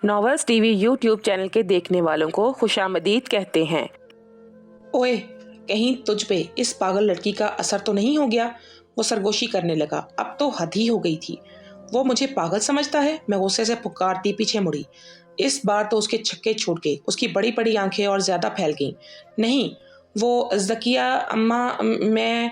Novels T V YouTube channel کے دیکھنے والوں کو خوشامدید کہتے ہیں۔ اوئے، کہیں تجھ پہ اس پاگل لڑکی کا اثر تو نہیں ہو گیا؟ وہ سرگوشی کرنے لگا۔ اب تو حد ہی ہو گئی تھی۔ وہ مجھے پاگل سمجھتا ہے؟ میں غصے سے پکارتی پیچھے مڑی۔ اس بار تو اس کے چھکے چھوٹ گئے۔ اس کی بڑی بڑی آنکھیں اور زیادہ پھیل گئیں۔ نہیں، وہ ذکیہ اماں، میں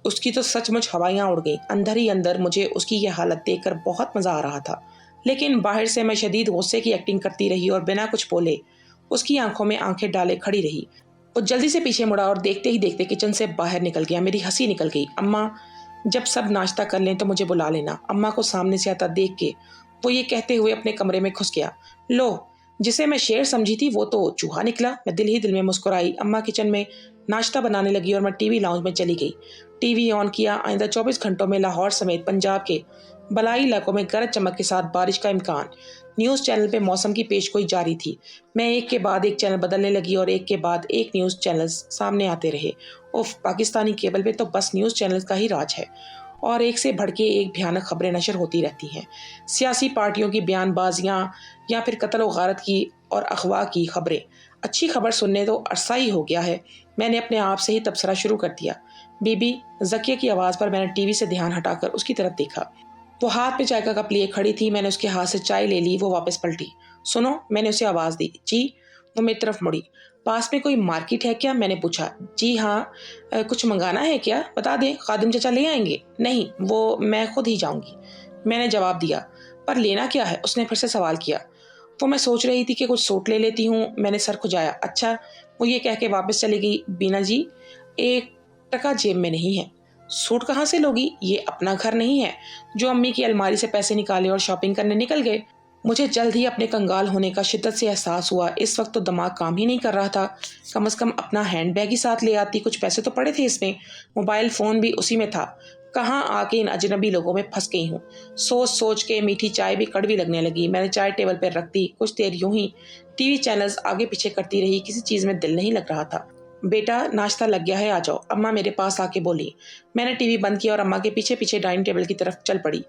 اس کی تو سچ مچ ہوائیاں اڑ گئیں۔ اندر ہی اندر مجھے اس کی یہ حالت دیکھ کر بہت مزہ آ رہا تھا، لیکن باہر سے میں شدید غصے کی ایکٹنگ کرتی رہی اور بنا کچھ بولے اس کی آنکھوں میں آنکھیں ڈالے کھڑی رہی۔ وہ جلدی سے پیچھے مڑا اور دیکھتے ہی دیکھتے کچن سے باہر نکل گیا۔ میری ہنسی نکل گئی۔ اماں، جب سب ناشتہ کر لیں تو مجھے بلا لینا۔ اماں کو سامنے سے آتا دیکھ کے وہ یہ کہتے ہوئے اپنے کمرے میں گھس گیا۔ لو، جسے میں شیر سمجھی تھی وہ تو چوہا نکلا۔ میں دل ہی دل میں مسکرائی۔ اماں کچن میں ناشتہ بنانے لگی اور میں ٹی وی لاؤنج میں چلی گئی۔ ٹی وی آن کیا۔ آئندہ 24 گھنٹوں میں لاہور سمیت پنجاب کے بالائی علاقوں میں گرج چمک کے ساتھ بارش کا امکان۔ نیوز چینل پہ موسم کی پیشگوئی جاری تھی۔ میں ایک کے بعد ایک چینل بدلنے لگی اور ایک کے بعد ایک نیوز چینلز سامنے آتے رہے۔ پاکستانی کیبل پہ تو بس نیوز چینل کا ہی راج ہے اور ایک سے بڑھ کے ایک بھیانک خبریں نشر ہوتی رہتی ہیں۔ سیاسی پارٹیوں کی بیان بازیاں یا پھر قتل و غارت کی اور اغوا کی خبریں۔ اچھی خبر سننے تو عرصہ ہی ہو گیا ہے۔ میں نے اپنے آپ سے ہی تبصرہ شروع کر دیا۔ بی بی ذکیہ کی آواز پر میں نے ٹی وی سے دھیان ہٹا کر اس کی طرف دیکھا۔ وہ ہاتھ میں چائے کا کپ لیے کھڑی تھی۔ میں نے اس کے ہاتھ سے چائے لے لی۔ وہ واپس پلٹی۔ سنو، میں نے اسے آواز دی۔ جی؟ وہ میری طرف مڑی۔ پاس میں کوئی مارکیٹ ہے کیا؟ میں نے پوچھا۔ جی ہاں، کچھ منگانا ہے کیا؟ بتا دیں، خادم چچا لے آئیں گے؟ نہیں، وہ میں خود ہی جاؤں گی، میں نے جواب دیا۔ پر لینا کیا ہے؟ اس نے پھر سے سوال کیا۔ وہ میں سوچ رہی تھی کہ کچھ سوٹ لے لیتی ہوں، میں نے سر کھجایا۔ اچھا، وہ یہ کہہ کے واپس چلی گئی۔ بینا جی، 1 ٹکا جیب میں نہیں ہے۔ سوٹ کہاں سے لوگی؟ یہ اپنا گھر نہیں ہے جو امی کی الماری سے پیسے نکالے اور شاپنگ کرنے نکل گئے۔ مجھے جلد ہی اپنے کنگال ہونے کا شدت سے احساس ہوا۔ اس وقت تو دماغ کام ہی نہیں کر رہا تھا۔ کم از کم اپنا ہینڈ بیگ ہی ساتھ لے آتی، کچھ پیسے تو پڑے تھے اس میں، موبائل فون بھی اسی میں تھا۔ کہاں آ کے ان اجنبی لوگوں میں پھنس گئی ہوں۔ سوچ سوچ کے میٹھی چائے بھی کڑوی لگنے لگی۔ میں نے چائے ٹیبل پر رکھ دی۔ کچھ دیر یوں ہی ٹی وی چینلز آگے پیچھے کرتی رہی۔ کسی چیز میں دل نہیں لگ رہا تھا۔ بیٹا، ناشتہ لگ گیا ہے، آ جاؤ، اماں میرے پاس آ کے بولی۔ میں نے ٹی وی بند کیا اور اماں کے پیچھے پیچھے ڈائننگ ٹیبل کی طرف چل پڑی۔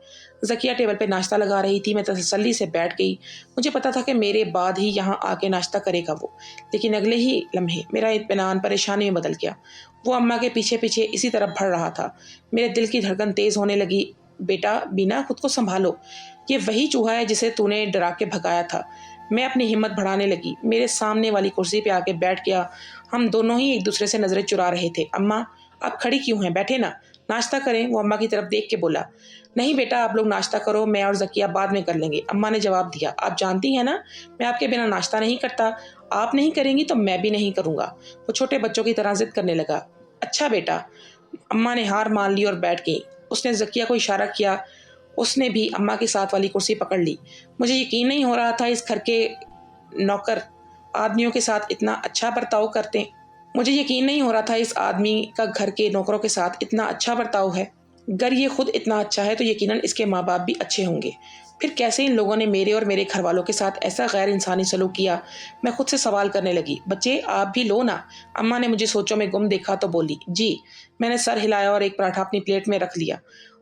ذکیہ ٹیبل پہ ناشتہ لگا رہی تھی۔ میں تسلی سے بیٹھ گئی۔ مجھے پتا تھا کہ میرے بعد ہی یہاں آ کے ناشتہ کرے گا وہ، لیکن اگلے ہی لمحے میرا اطمینان پریشانی میں بدل گیا۔ وہ اماں کے پیچھے پیچھے اسی طرف بڑھ رہا تھا۔ میرے دل کی دھڑکن تیز ہونے لگی۔ بیٹا بینا، خود کو سنبھالو، یہ وہی چوہا ہے جسے تو نے ڈرا کے بھگایا تھا۔ میں اپنی ہمت بڑھانے لگی۔ میرے سامنے والی کرسی پہ آ کے بیٹھ گیا۔ ہم دونوں ہی ایک دوسرے سے نظریں چرا رہے تھے۔ اماں، آپ کھڑی کیوں ہیں؟ بیٹھے نا، ناشتہ کریں، وہ اماں کی طرف دیکھ کے بولا۔ نہیں بیٹا، آپ لوگ ناشتہ کرو، میں اور ذکیہ بعد میں کر لیں گے، اماں نے جواب دیا۔ آپ جانتی ہیں نا میں آپ کے بنا ناشتہ نہیں کرتا، آپ نہیں کریں گی تو میں بھی نہیں کروں گا۔ وہ چھوٹے بچوں کی طرح ضد کرنے لگا۔ اچھا بیٹا، اماں نے ہار مان لی اور بیٹھ گئی۔ اس نے ذکیہ کو اشارہ کیا۔ اس نے بھی اماں کے ساتھ والی کرسی پکڑ لی۔ مجھے یقین نہیں ہو رہا تھا اس گھر کے نوکر آدمیوں کے ساتھ اتنا اچھا برتاؤ کرتے۔ مجھے یقین نہیں ہو رہا تھا اس آدمی کا گھر کے نوکروں کے ساتھ اتنا اچھا برتاؤ ہے۔ اگر یہ خود اتنا اچھا ہے تو یقیناً اس کے ماں باپ بھی اچھے ہوں گے۔ پھر کیسے ان لوگوں نے میرے اور میرے گھر والوں کے ساتھ ایسا غیر انسانی سلوک کیا؟ میں خود سے سوال کرنے لگی۔ بچے، آپ بھی لو نا، اماں نے مجھے سوچوں میں گم دیکھا تو بولی۔ جی، میں نے سر ہلایا اور ایک پراٹھا اپنی پلیٹ میں رکھ لیا۔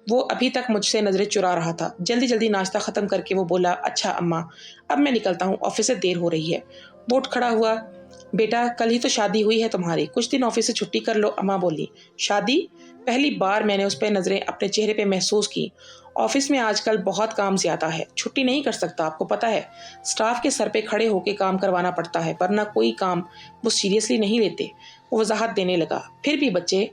وہ ابھی تک مجھ سے نظریں چرا رہا تھا۔ جلدی جلدی ناشتہ ختم کر کے وہ بولا، اچھا اماں، اب میں نکلتا ہوں، آفس سے دیر ہو رہی ہے۔ وہ اٹھ کھڑا ہوا۔ بیٹا، کل ہی تو شادی ہوئی ہے تمہاری، کچھ دن آفس سے چھٹی کر لو، اماں بولی۔ شادی؟ پہلی بار میں نے اس پہ نظریں اپنے چہرے پہ محسوس کی۔ آفس میں آج کل بہت کام زیادہ ہے، چھٹی نہیں کر سکتا، آپ کو پتا ہے، سٹاف کے سر پہ کھڑے ہو کے کام کروانا پڑتا ہے، ورنہ کوئی کام وہ سیریسلی نہیں لیتے۔ وہ وضاحت دینے لگا۔ پھر بھی بچے،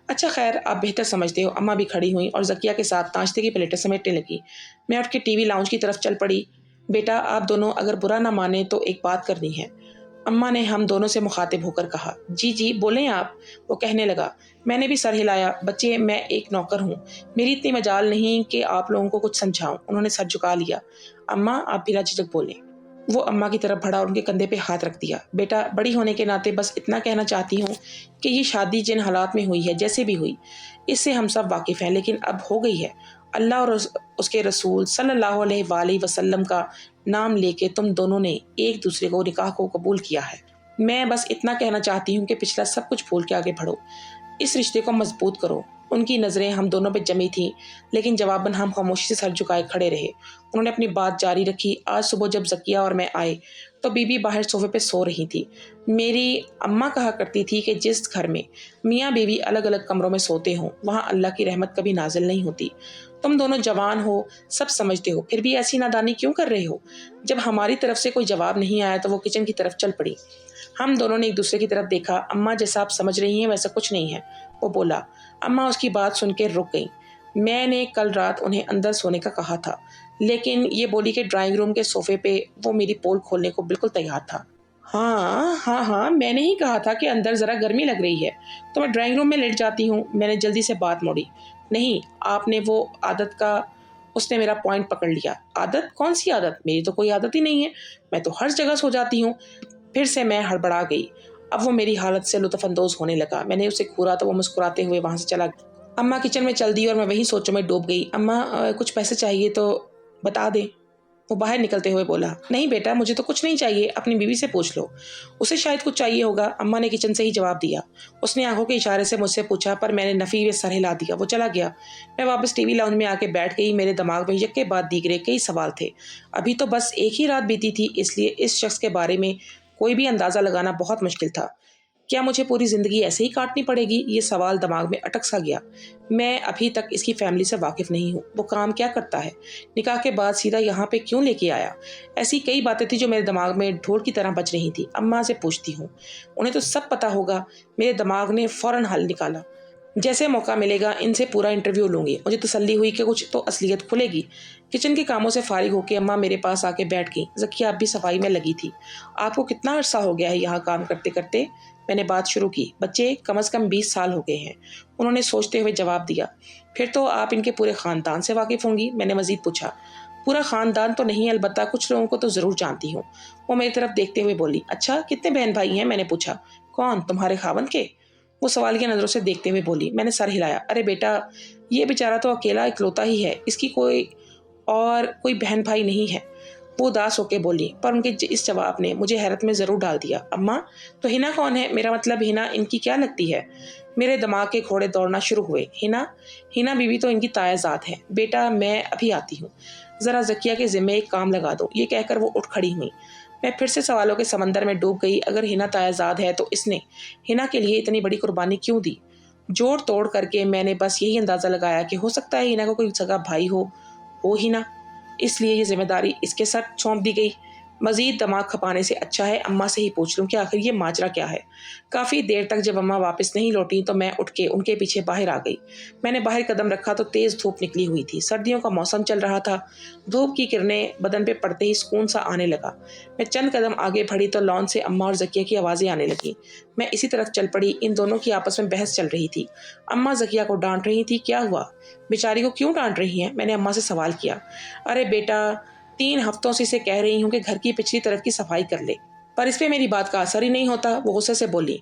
اچھا خیر، آپ بہتر سمجھتے ہو، اماں بھی کھڑی ہوئیں اور ذکیہ کے ساتھ ناشتے کی پلیٹیں سمیٹنے لگی۔ میں اٹھ کے ٹی وی لاؤنج کی طرف چل پڑی۔ بیٹا، آپ دونوں اگر برا نہ مانیں تو ایک بات کرنی ہے، اماں نے ہم دونوں سے مخاطب ہو کر کہا۔ جی جی بولیں آپ، وہ کہنے لگا۔ میں نے بھی سر ہلایا۔ بچے، میں ایک نوکر ہوں، میری اتنی مجال نہیں کہ آپ لوگوں کو کچھ سمجھاؤں۔ انہوں نے سر جھکا لیا۔ اماں، آپ بلا جھجک بولیں۔ وہ اماں کی طرف بڑھا اور ان کے کندھے پہ ہاتھ رکھ دیا۔ بیٹا، بڑی ہونے کے ناطے بس اتنا کہنا چاہتی ہوں کہ یہ شادی جن حالات میں ہوئی ہے، جیسے بھی ہوئی، اس سے ہم سب واقف ہیں، لیکن اب ہو گئی ہے۔ اللہ اور اس کے رسول صلی اللہ علیہ وآلہ وسلم کا نام لے کے تم دونوں نے ایک دوسرے کو نکاح کو قبول کیا ہے۔ میں بس اتنا کہنا چاہتی ہوں کہ پچھلا سب کچھ بھول کے آگے بڑھو۔ इस रिश्ते को मजबूत करो। उनकी नज़रें हम दोनों पे जमी थीं, लेकिन जवाबन हम खामोशी से सर झुकाए खड़े रहे। उन्होंने अपनी बात जारी रखी। आज सुबह जब ज़किया और मैं आए तो बीबी बाहर सोफे पे सो रही थी। मेरी अम्मा कहा करती थी कि जिस घर में मियाँ बीवी अलग अलग कमरों में सोते हों वहाँ अल्लाह की रहमत कभी नाजिल नहीं होती। तुम दोनों जवान हो, सब समझते हो, फिर भी ऐसी नादानी क्यों कर रहे हो? जब हमारी तरफ से कोई जवाब नहीं आया तो वो किचन की तरफ चल पड़ी। हम दोनों ने एक दूसरे की तरफ देखा। अम्मा जैसा आप समझ रही हैं वैसा कुछ नहीं है, वो बोला। अम्मा उसकी बात सुन के रुक गई। मैंने कल रात उन्हें अंदर सोने का कहा था, लेकिन ये बोली कि ड्राइंग रूम के सोफे पे वो मेरी पोल खोलने को बिल्कुल तैयार था। हाँ, मैंने ही कहा था कि अंदर ज़रा गर्मी लग रही है तो मैं ड्राइंग रूम में लेट जाती हूँ। मैंने जल्दी से बात मोड़ी। नहीं, आपने वो आदत का। उसने मेरा पॉइंट पकड़ लिया। आदत? कौन सी आदत? मेरी तो कोई आदत ही नहीं है, मैं तो हर जगह सो जाती हूँ। फिर से मैं हड़बड़ा गई। अब वो मेरी हालत से लुत्फ़अंदोज़ होने लगा। मैंने उसे घूरा तो वो मुस्कुराते हुए वहाँ से चला गया। अम्मा किचन में चल दी और मैं वहीं सोचों में डूब गई। अम्मा कुछ पैसे चाहिए तो बता दें, वो बाहर निकलते हुए बोला। नहीं बेटा, मुझे तो कुछ नहीं चाहिए, अपनी बीवी से पूछ लो, उसे शायद कुछ चाहिए होगा, अम्मा ने किचन से ही जवाब दिया। उसने आंखों के इशारे से मुझसे पूछा, पर मैंने नफ़ी में सर हिला दिया। वो चला गया। मैं वापस टीवी लाउंज में आके बैठ गई। मेरे दिमाग में यक्के बाद दीगरे कई सवाल थे। अभी तो बस एक ही रात बीती थी, इसलिए इस शख्स के बारे में कोई भी अंदाज़ा लगाना बहुत मुश्किल था। क्या मुझे पूरी ज़िंदगी ऐसे ही काटनी पड़ेगी? ये सवाल दिमाग में अटक सा गया। मैं अभी तक इसकी फैमिली से वाकिफ़ नहीं हूँ। वो काम क्या करता है? निकाह के बाद सीधा यहाँ पे क्यों लेके आया? ऐसी कई बातें थी जो मेरे दिमाग में ढोल की तरह बज रही थी। अम्मा से पूछती हूँ, उन्हें तो सब पता होगा। मेरे दिमाग ने फ़ौरन हल निकाला। जैसे मौका मिलेगा इनसे पूरा इंटरव्यू लूँगी। मुझे तसल्ली हुई कि कुछ तो असलियत खुलेगी। किचन के कामों से फारिग होकर अम्मा मेरे पास आके बैठ गई। ज़किया अब भी सफाई में लगी थी। आपको कितना अरसा हो गया है यहाँ काम करते करते? मैंने बात शुरू की। बच्चे कम से कम 20 साल हो गए हैं, उन्होंने सोचते हुए जवाब दिया। फिर तो आप इनके पूरे ख़ानदान से वाकिफ़ होंगी? मैंने मज़ीद पूछा। पूरा ख़ानदान तो नहीं, अलबत्ता कुछ लोगों को तो ज़रूर जानती हूँ। वो मेरी तरफ देखते हुए बोली। अच्छा, कितने बहन भाई हैं? मैंने पूछा। कौन, तुम्हारे खावंद के? वो सवालिया नज़रों से देखते हुए बोली। मैंने सर हिलाया। अरे बेटा, ये बेचारा तो अकेला इकलौता ही है, इसकी कोई बहन भाई नहीं है। वो उदास होकर बोली, पर उनके इस जवाब ने मुझे हैरत में ज़रूर डाल दिया। अम्मा, तो हिना कौन है? मेरा मतलब हिना इनकी क्या लगती है? मेरे दिमाग के घोड़े दौड़ना शुरू हुए। हिना बीवी तो इनकी तायाज़ाद है। बेटा, मैं अभी आती हूँ, ज़रा ज़किया के ज़िम्मे एक काम लगा दो। ये कहकर वो उठ खड़ी हुई। मैं फिर से सवालों के समंदर में डूब गई। अगर हिना तायाज़ाद है तो इसने हिना के लिए इतनी बड़ी कुर्बानी क्यों दी? जोड़ तोड़ करके मैंने बस यही अंदाज़ा लगाया कि हो सकता है हिना को कोई सगा भाई हो हिना, इसलिए ये जिम्मेदारी इसके सर सौंप दी गई। मज़ीद दिमाग खपाने से अच्छा है अम्मा से ही पूछ लूँ कि आखिर ये माजरा क्या है। काफ़ी देर तक जब अम्मा वापस नहीं लौटी तो मैं उठ के उनके पीछे बाहर आ गई। मैंने बाहर कदम रखा तो तेज़ धूप निकली हुई थी। सर्दियों का मौसम चल रहा था। धूप की किरणें बदन पे पड़ते ही सुकून सा आने लगा। मैं चंद कदम आगे बढ़ी तो लॉन से अम्मा और ज़किया की आवाज़ें आने लगीं। मैं इसी तरफ चल पड़ी। इन दोनों की आपस में बहस चल रही थी। अम्मा ज़किया को डांट रही थी। क्या हुआ? बेचारी को क्यों डांट रही हैं? मैंने अम्मा से सवाल किया। अरे बेटा, 3 हफ्तों से इसे कह रही हूँ कि घर की पिछली तरफ की सफाई कर ले, पर इस पे मेरी बात का असर ही नहीं होता। वो गुस्से से बोली।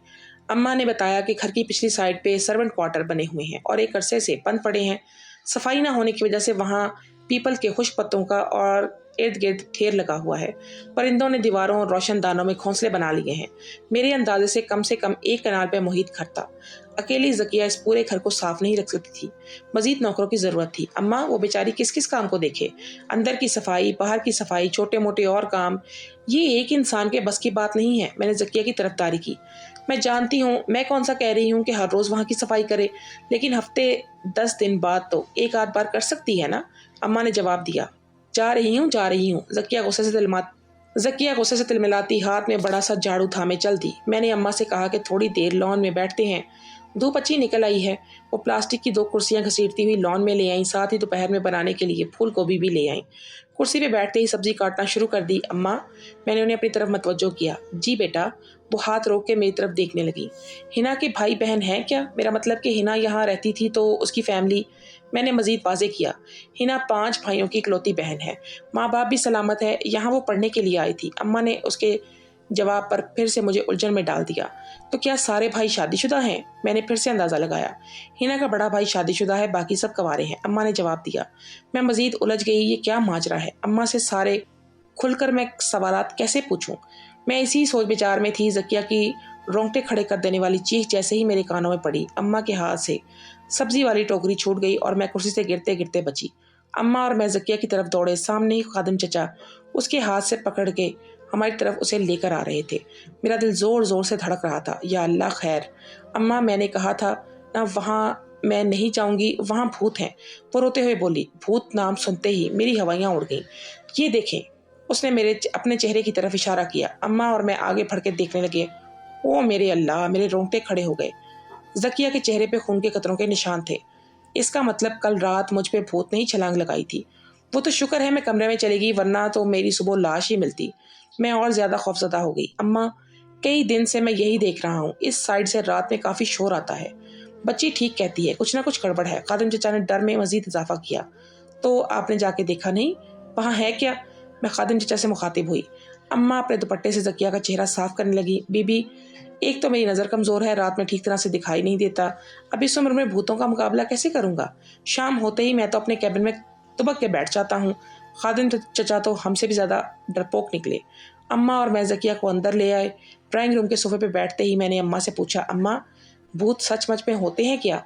अम्मा ने बताया कि घर की पिछली साइड पे सर्वेंट क्वार्टर बने हुए हैं और एक अरसे से बंद पड़े हैं। सफाई ना होने की वजह से वहाँ पीपल के खुश पत्तों का और इर्द गिर्द ढेर लगा हुआ है। परिंदों ने दीवारों और रोशनदानों में घोंसले बना लिए हैं। मेरे अंदाजे से कम एक कनाल पे मुहित घर था। अकेली ज़किया इस पूरे घर को साफ नहीं रख सकती थी। मजीद नौकरों की ज़रूरत थी। अम्मा, वो बेचारी किस किस काम को देखे? अंदर की सफाई, बाहर की सफाई, छोटे मोटे और काम, ये एक इंसान के बस की बात नहीं है। मैंने ज़किया की तरफदारी की। मैं जानती हूँ, मैं कौन सा कह रही हूँ कि हर रोज़ वहाँ की सफाई करे, लेकिन हफ्ते 10 दिन बाद तो एक आध बार कर सकती है ना? अम्मा ने जवाब दिया। जा रही हूँ। ज़किया गुस्से से तिलमिलाती हाथ में बड़ा सा झाड़ू थामे चल दी। मैंने अम्मा से कहा कि थोड़ी देर लॉन में बैठते हैं, धूप अच्छी निकल आई है। वो प्लास्टिक की 2 कुर्सियां घसीटती हुई लॉन में ले आई। साथ ही दोपहर में बनाने के लिए फूल गोभी भी ले आई। कुर्सी पे बैठते ही सब्जी काटना शुरू कर दी। अम्मा, मैंने उन्हें अपनी तरफ मतवज्जो किया। जी बेटा। वो हाथ रोक के मेरी तरफ देखने लगी। हिना के भाई बहन हैं क्या? मेरा मतलब कि हिना यहाँ रहती थी तो उसकी फैमिली। मैंने मजीद वाजे किया। हिना 5 भाइयों की इकलौती बहन है। माँ बाप भी सलामत है। यहाँ वो पढ़ने के लिए आई थी। अम्मा ने उसके जवाब पर फिर से मुझे उलझन में डाल दिया। तो क्या सारे भाई शादीशुदा हैं? मैंने फिर से अंदाज़ा लगाया। हिना का बड़ा भाई शादीशुदा है, बाकी सब कंवारे हैं, अम्मा ने जवाब दिया। मैं मजीद उलझ गई। ये क्या माजरा है? अम्मा से सारे खुलकर मैं सवालात कैसे पूछूं? मैं इसी सोच विचार में थी। ज़किया की रोंगटे खड़े कर देने वाली चीख जैसे ही मेरे कानों में पड़ी, अम्मा के हाथ से सब्जी वाली टोकरी छूट गई और मैं कुर्सी से गिरते गिरते बची। अम्मा और मैं ज़किया की तरफ दौड़े। सामने ही खादिम चचा उसके हाथ से पकड़ के हमारी तरफ उसे लेकर आ रहे थे। मेरा दिल ज़ोर ज़ोर से धड़क रहा था। या अल्लाह खैर। अम्मा, मैंने कहा था ना वहाँ मैं नहीं जाऊँगी, वहाँ भूत हैं। वो रोते हुए बोली। भूत नाम सुनते ही मेरी हवाइयाँ उड़ गईं। ये देखें, उसने अपने चेहरे की तरफ इशारा किया। अम्मा और मैं आगे बढ़ के देखने लगे। ओ मेरे अल्लाह, मेरे रोंगटे खड़े हो गए। ज़किया के चेहरे पे खून के कतरों के निशान थे। इसका मतलब कल रात मुझ पे भूत ने ही छलांग लगाई थी। वो तो शुक्र है मैं कमरे में चली गई, वरना तो मेरी सुबह लाश ही मिलती। मैं और ज़्यादा खौफज़दा हो गई। अम्मा, कई दिन से मैं यही देख रहा हूँ, इस साइड से रात में काफ़ी शोर आता है। बच्ची ठीक कहती है, कुछ ना कुछ गड़बड़ है। खादिम चचा ने डर में मज़ीद इजाफा किया। तो आपने जाके देखा नहीं, वहाँ है क्या? मैं खादिम चचा से मुखातिब हुई। अम्मा अपने दुपट्टे से ज़किया का चेहरा साफ करने लगी। बीबी, एक तो मेरी नज़र कमज़ोर है, रात में ठीक तरह से दिखाई नहीं देता। अब इस उम्र में भूतों का मुकाबला कैसे करूँगा? शाम होते ही मैं तो अपने कैबिन में दुबक के बैठ जाता हूँ। खादिम चचा तो हमसे भी ज़्यादा डरपोक निकले। अम्मा और मैं ज़किया को अंदर ले आए। ड्राइंग रूम के सोफे पे बैठते ही मैंने अम्मा से पूछा, अम्मा, भूत सचमुच में होते हैं क्या?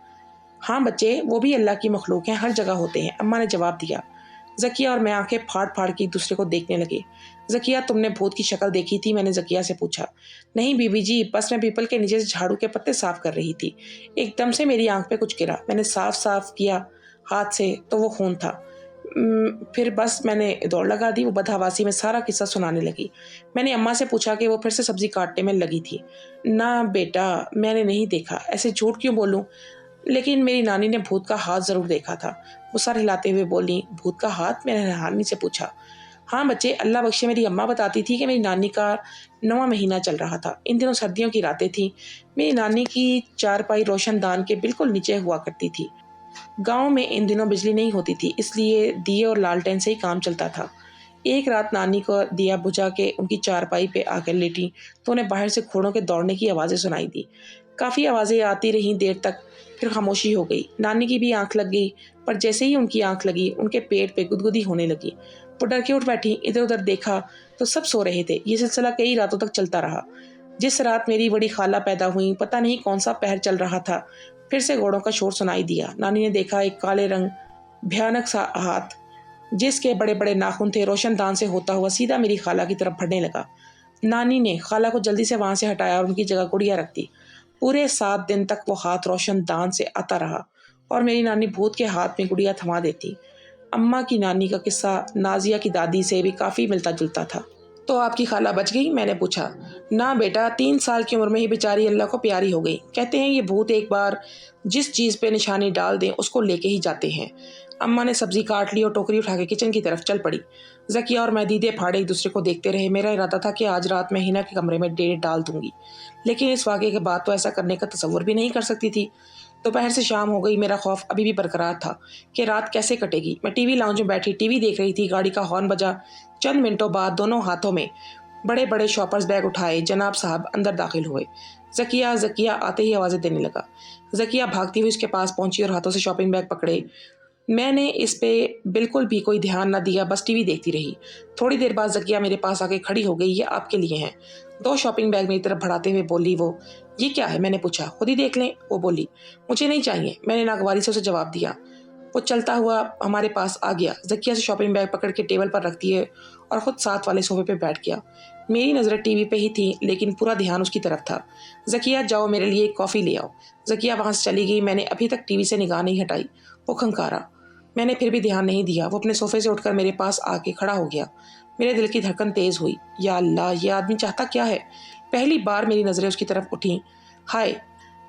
हाँ बच्चे, वो भी अल्लाह की मखलूक हैं, हर जगह होते हैं, अम्मा ने जवाब दिया। ज़किया और मैं आंखें फाड़ फाड़ के एक दूसरे को देखने लगे। ज़किया, तुमने भूत की शक्ल देखी थी? मैंने ज़किया से पूछा। नहीं बीबी जी, बस मैं पीपल के नीचे से झाड़ू के पत्ते साफ कर रही थी। एकदम से मेरी आंख पे कुछ गिरा। मैंने साफ किया हाथ से तो वो खून था। फिर बस मैंने दौड़ लगा दी। वो बदहवासी में सारा किस्सा सुनाने लगी। मैंने अम्मा से पूछा कि वो फिर से सब्जी काटने में लगी थी। ना बेटा, मैंने नहीं देखा। ऐसे झूठ क्यों बोलूं? लेकिन मेरी नानी ने भूत का हाथ जरूर देखा था। वो सर हिलाते हुए बोली। भूत का हाथ? मैंने हैरानी से पूछा। हाँ बच्चे, अल्लाह बख्शे, मेरी अम्मा बताती थी कि मेरी नानी का 9वां महीना चल रहा था। इन दिनों सर्दियों की रातें थीं। मेरी नानी की चारपाई रोशनदान के बिल्कुल नीचे हुआ करती थी। गांव में इन दिनों बिजली नहीं होती थी, इसलिए दिए और लालटेन से ही काम चलता था। एक रात नानी को दिया बुझा के उनकी चारपाई पे आकर लेटी तो उन्हें बाहर से घोड़ों के दौड़ने की आवाज़ें सुनाई दी। काफ़ी आवाज़ें आती रहीं देर तक, फिर खामोशी हो गई। नानी की भी आंख लग गई, पर जैसे ही उनकी आंख लगी उनके पेट पे गुदगुदी होने लगी। वो डर के उठ बैठी। इधर उधर देखा तो सब सो रहे थे। ये सिलसिला कई रातों तक चलता रहा। जिस रात मेरी बड़ी खाला पैदा हुई, पता नहीं कौन सा पहर चल रहा था, फिर से घोड़ों का शोर सुनाई दिया। नानी ने देखा एक काले रंग भयानक सा हाथ, जिसके बड़े बड़े नाखून थे, रोशनदान से होता हुआ सीधा मेरी खाला की तरफ बढ़ने लगा। नानी ने खाला को जल्दी से वहां से हटाया और उनकी जगह गुड़िया रख दी। पूरे 7 दिन तक वो हाथ रोशनदान से आता रहा और मेरी नानी भूत के हाथ में गुड़िया थमा देती। अम्मा की नानी का किस्सा नाजिया की दादी से भी काफ़ी मिलता जुलता था। तो आपकी खाला बच गई? मैंने पूछा। ना बेटा, 3 साल की उम्र में ही बेचारी अल्लाह को प्यारी हो गई। कहते हैं ये भूत एक बार जिस चीज़ पे निशानी डाल दें उसको लेके ही जाते हैं। अम्मा ने सब्जी काट ली और टोकरी उठा के किचन की तरफ चल पड़ी। ज़किया और मैं दीदे फाड़े एक दूसरे को देखते रहे। मेरा इरादा था कि आज रात मैं हिना के कमरे में डेढ़ डाल दूंगी, लेकिन इस वाक़े के बाद तो ऐसा करने का तसव्वुर भी नहीं कर सकती थी। दोपहर से शाम हो गई। मेरा खौफ अभी भी बरकरार था कि रात कैसे कटेगी। मैं टीवी लाउंज में बैठी टीवी देख रही थी। गाड़ी का हॉर्न बजा। चंद मिनटों बाद दोनों हाथों में बड़े बड़े शॉपर्स बैग उठाए जनाब साहब अंदर दाखिल हुए। ज़किया ज़किया आते ही आवाज़ें देने लगा। ज़किया भागती हुई उसके पास पहुंची और हाथों से शॉपिंग बैग पकड़े। मैंने इस पे बिल्कुल भी कोई ध्यान न दिया, बस टीवी देखती रही। थोड़ी देर बाद ज़किया मेरे पास आके खड़ी हो गई। ये आपके लिए हैं। 2 शॉपिंग बैग मेरी तरफ बढ़ाते हुए बोली वो। ये क्या है? मैंने पूछा। खुद ही देख लें, वो बोली। मुझे नहीं चाहिए, मैंने नागवारी से उसे जवाब दिया। वो चलता हुआ हमारे पास आ गया। ज़किया से शॉपिंग बैग पकड़ के टेबल पर रख दिए और ख़ुद साथ वाले सोफे पे बैठ गया। मेरी नज़रें टीवी पे ही थी, लेकिन पूरा ध्यान उसकी तरफ था। ज़किया, जाओ मेरे लिए एक कॉफ़ी ले आओ। ज़किया वहाँ से चली गई। मैंने अभी तक टीवी से निगाह नहीं हटाई। वो खंकारा। मैंने फिर भी ध्यान नहीं दिया। वो अपने सोफे से उठकर मेरे पास आके खड़ा हो गया। मेरे दिल की धड़कन तेज़ हुई। या अल्लाह, ये आदमी चाहता क्या है? पहली बार मेरी नज़रें उसकी तरफ उठीं। हाय,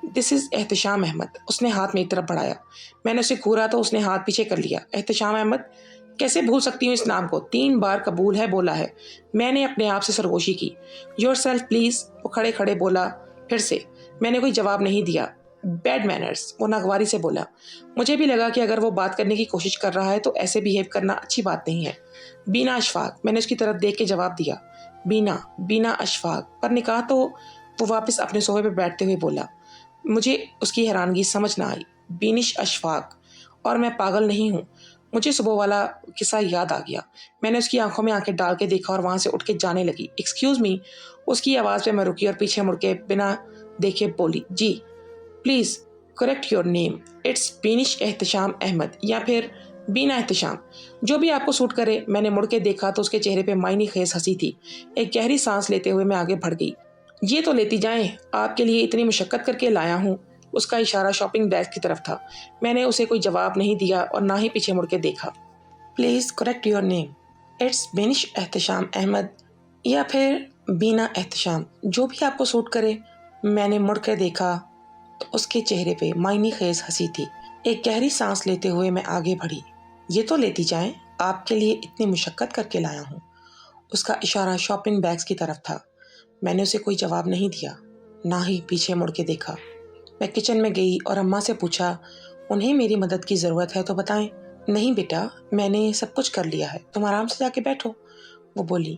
दिस इज़ एहतशाम अहमद। उसने हाथ मेरी तरफ बढ़ाया। मैंने उसे घूरा तो उसने हाथ पीछे कर लिया। एहतशाम अहमद? कैसे भूल सकती हूँ इस नाम को? 3 बार कबूल है बोला है। मैंने अपने आप से सरगोशी की। योर सेल्फ प्लीज़, वो खड़े खड़े बोला फिर से। मैंने कोई जवाब नहीं दिया। बैड मैनर्स, वो नागवारी से बोला। मुझे भी लगा कि अगर वो बात करने की कोशिश कर रहा है तो ऐसे बिहेव करना अच्छी बात नहीं है। बीना अशफाक, मैंने उसकी तरफ देख के जवाब दिया। बीना अशफाक, पर निकाह तो? वो वापस अपने सोफे पर बैठते हुए बोला। मुझे उसकी हैरानगी समझ ना आई। बीनिश अशफाक, और मैं पागल नहीं हूँ। मुझे सुबह वाला किस्सा याद आ गया। मैंने उसकी आंखों में आंखें डाल के देखा और वहाँ से उठ के जाने लगी। Excuse me. उसकी आवाज़ पे मैं रुकी और पीछे मुड़ के बिना देखे बोली, जी please correct your name, it's Beenish Ehtesham Ahmed या फिर बीना एहतशाम, जो भी आपको सूट करे। मैंने मुड़ के देखा तो उसके चेहरे पे मायनी खेज हंसी थी। एक गहरी सांस लेते हुए मैं आगे बढ़ गई। ये तो लेती जाएं, आपके लिए इतनी मुशक्क़त करके लाया हूँ। उसका इशारा शॉपिंग बैग की तरफ था। मैंने उसे कोई जवाब नहीं दिया और ना ही पीछे मुड़ के देखा। Please correct your name, it's Binish Ehtesham Ahmed या फिर बीना एहतशाम, जो भी आपको सूट करे। मैंने मुड़ कर देखा तो उसके चेहरे पे मायनी खेज हंसी थी। एक गहरी सांस लेते हुए मैं आगे बढ़ी। ये तो लेती जाएं, आपके लिए इतनी मुशक्क़त करके लाया हूँ। उसका इशारा शॉपिंग बैग्स की तरफ था। मैंने उसे कोई जवाब नहीं दिया, ना ही पीछे मुड़ के देखा। मैं किचन में गई और अम्मा से पूछा, उन्हें मेरी मदद की ज़रूरत है तो बताएं। नहीं बेटा, मैंने सब कुछ कर लिया है, तुम आराम से जाके बैठो। वो बोली,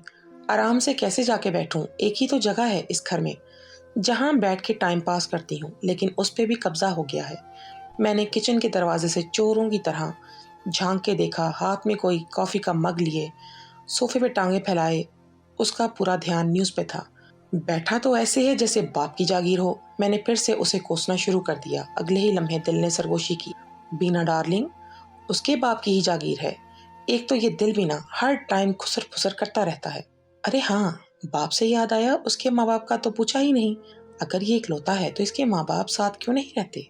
आराम से कैसे जाके बैठूं? एक ही तो जगह है इस घर में जहां बैठ के टाइम पास करती हूँ, लेकिन उस पर भी कब्जा हो गया है। मैंने किचन के दरवाजे से चोरों की तरह झांक के देखा। हाथ में कोई कॉफ़ी का मग लिए सोफे पे टांगे फैलाए उसका पूरा ध्यान न्यूज़ पे था। बैठा तो ऐसे है जैसे बाप की जागीर हो। मैंने फिर से उसे कोसना शुरू कर दिया। अगले ही लम्हे दिल ने सरगोशी की, बीना डार्लिंग, उसके बाप की ही जागीर है। एक तो ये दिल भी ना हर टाइम खुसर फुसर करता रहता है। अरे हाँ, बाप से याद आया, उसके माँ बाप का तो पूछा ही नहीं। अगर ये इकलौता है तो इसके माँ बाप साथ क्यों नहीं रहते?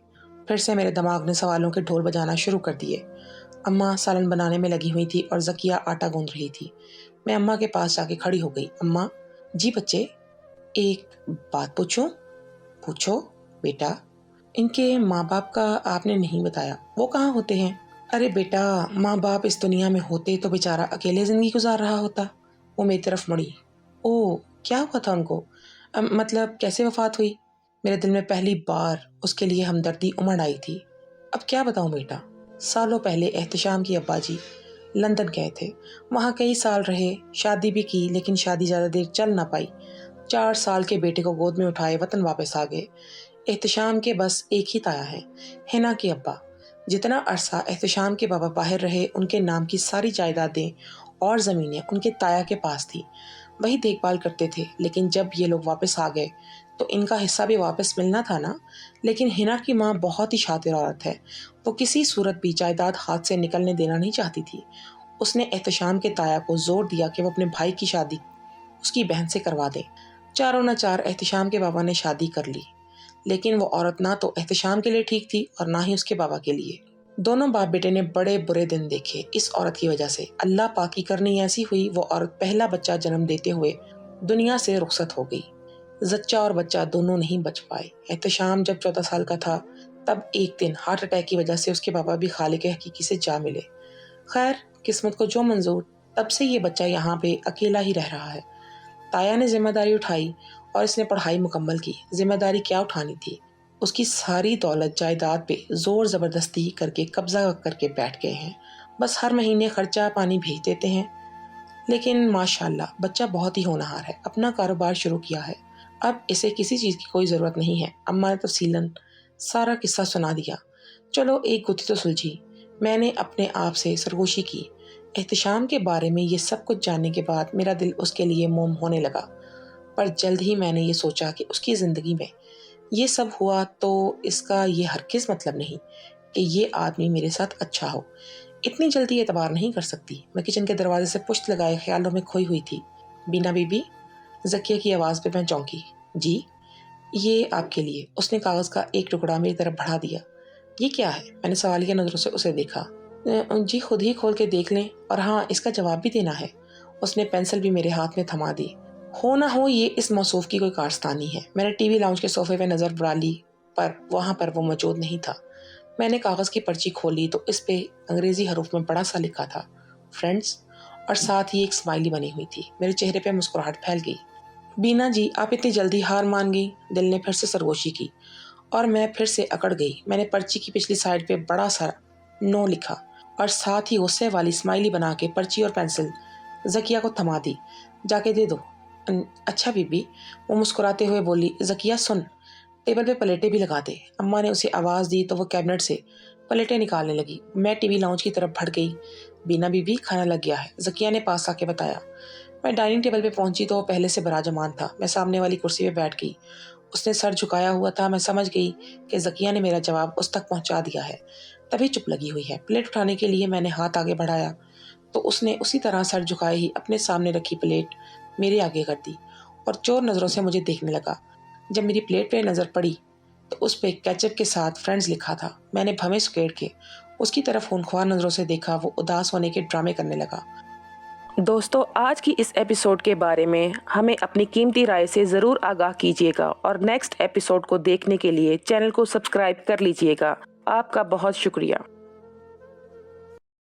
फिर से मेरे दिमाग ने सवालों के ढोल बजाना शुरू कर दिए। अम्मा सालन बनाने में लगी हुई थी और ज़किया आटा गूंद रही थी। मैं अम्मा के पास जाके खड़ी हो गई। अम्मा जी बच्चे, एक बात पूछूं? पूछो बेटा। इनके माँ बाप का आपने नहीं बताया, वो कहाँ होते हैं? अरे बेटा, माँ बाप इस दुनिया में होते तो बेचारा अकेले ज़िंदगी गुजार रहा होता। वो मेरी तरफ मुड़ी। ओह, क्या हुआ था उनको? मतलब कैसे वफात हुई? मेरे दिल में पहली बार उसके लिए हमदर्दी उमड़ आई थी। अब क्या बताऊं बेटा, सालों पहले एहतशाम की अब्बा जी लंदन गए थे। वहाँ कई साल रहे, शादी भी की, लेकिन शादी ज़्यादा देर चल ना पाई। 4 साल के बेटे को गोद में उठाए वतन वापस आ गए। एहतशाम के बस एक ही ताया है, हिना के अब्बा। जितना अरसा एहतशाम के बाबा बाहर रहे, उनके नाम की सारी जायदादें और ज़मीनें उनके ताया के पास थी। वही देखभाल करते थे। लेकिन जब ये लोग वापस आ गए तो इनका हिस्सा भी वापस मिलना था ना। लेकिन हिना की माँ बहुत ही शातिर औरत है। वो किसी सूरत भी जायदाद हाथ से निकलने देना नहीं चाहती थी। उसने एहतशाम के ताया को जोर दिया कि वो अपने भाई की शादी उसकी बहन से करवा दे। चारों न चार एहतशाम के बाबा ने शादी कर ली, लेकिन वो औरत ना तो एहतशाम के लिए ठीक थी और ना ही उसके बाबा के लिए। दोनों बाप बेटे ने बड़े बुरे दिन देखे इस औरत की वजह से। अल्लाह पाक की करनी ऐसी हुई, वो औरत पहला बच्चा जन्म देते हुए दुनिया से रुखसत हो गई। जच्चा और बच्चा दोनों नहीं बच पाए। एहतशाम जब 14 साल का था, तब एक दिन हार्ट अटैक की वजह से उसके बाबा भी खालिक हकीकी से जा मिले। खैर, किस्मत को जो मंजूर, तब से ये बच्चा यहाँ पे अकेला ही रह रहा है। ताया ने जिम्मेदारी उठाई और इसने पढ़ाई मुकम्मल की। जिम्मेदारी क्या उठानी थी, उसकी सारी दौलत जायदाद पे जोर ज़बरदस्ती करके कब्जा करके बैठ गए हैं। बस हर महीने खर्चा पानी भेज देते हैं। लेकिन माशाल्लाह बच्चा बहुत ही होनहार है, अपना कारोबार शुरू किया है। अब इसे किसी चीज़ की कोई ज़रूरत नहीं है। अम्मा ने तफसीलन सारा किस्सा सुना दिया। चलो एक गुत्थी तो सुलझी। मैंने अपने आप से सरगोशी की। एहतशाम के बारे में ये सब कुछ जानने के बाद मेरा दिल उसके लिए मोम होने लगा। पर जल्द ही मैंने ये सोचा कि उसकी ज़िंदगी में ये सब हुआ तो इसका ये हरगिज़ मतलब नहीं कि ये आदमी मेरे साथ अच्छा हो। इतनी जल्दी एतबार नहीं कर सकती। मैं किचन के दरवाजे से पुश्त लगाए ख्यालों में खोई हुई थी। बीना बीबी, ज़किया की आवाज़ पे मैं चौंकी। जी, ये आपके लिए। उसने कागज़ का एक टुकड़ा मेरी तरफ बढ़ा दिया। ये क्या है? मैंने सवालिया नज़रों से उसे देखा। जी खुद ही खोल के देख लें, और हाँ, इसका जवाब भी देना है। उसने पेंसिल भी मेरे हाथ में थमा दी। हो ना हो ये इस मौसूफ की कोई कारस्तानी है। मैंने टीवी लाउंज के सोफे पे नज़र बुला ली, पर वहाँ पर वो मौजूद नहीं था। मैंने कागज़ की पर्ची खोली तो इस पे अंग्रेज़ी हरूफ में बड़ा सा लिखा था, फ्रेंड्स, और साथ ही एक स्माइली बनी हुई थी। मेरे चेहरे पे मुस्कुराहट फैल गई। बीना जी, आप इतनी जल्दी हार मान गई? दिल ने फिर से सरगोशी की और मैं फिर से अकड़ गई। मैंने पर्ची की पिछली साइड पे बड़ा सा नो लिखा और साथ ही गुस्से वाली स्माइली बना के पर्ची और पेंसिल ज़किया को थमा दी। जाके दे दो। अच्छा बीबी, वो मुस्कुराते हुए बोली। ज़किया सुन, टेबल पे प्लेटें भी लगा दे। अम्मा ने उसे आवाज़ दी तो वो कैबिनेट से प्लेटें निकालने लगी। मैं टीवी लाउंज की तरफ बढ़ गई। बीना बीबी खाना लग गया है, ज़किया ने पास आके बताया। मैं डाइनिंग टेबल पे पहुंची तो वो पहले से बराजमान था। मैं सामने वाली कुर्सी पे बैठ गई। उसने सर झुकाया हुआ था। मैं समझ गई कि ज़किया ने मेरा जवाब उस तक पहुंचा दिया है, तभी चुप लगी हुई है। प्लेट उठाने के लिए मैंने हाथ आगे बढ़ाया तो उसने उसी तरह सर झुकाए ही अपने सामने रखी प्लेट मेरे आगे कर दी और चोर नज़रों से मुझे देखने लगा। जब मेरी प्लेट पे नज़र पड़ी तो उस पे केचप के साथ फ्रेंड्स लिखा था। मैंने भवें सुकेड़ के उसकी तरफ खूनख्वार नज़रों से देखा। वो उदास होने के ड्रामे करने लगा। दोस्तों, आज की इस एपिसोड के बारे में हमें अपनी कीमती राय से ज़रूर आगाह कीजिएगा और नेक्स्ट एपिसोड को देखने के लिए चैनल को सब्सक्राइब कर लीजिएगा। आपका बहुत शुक्रिया।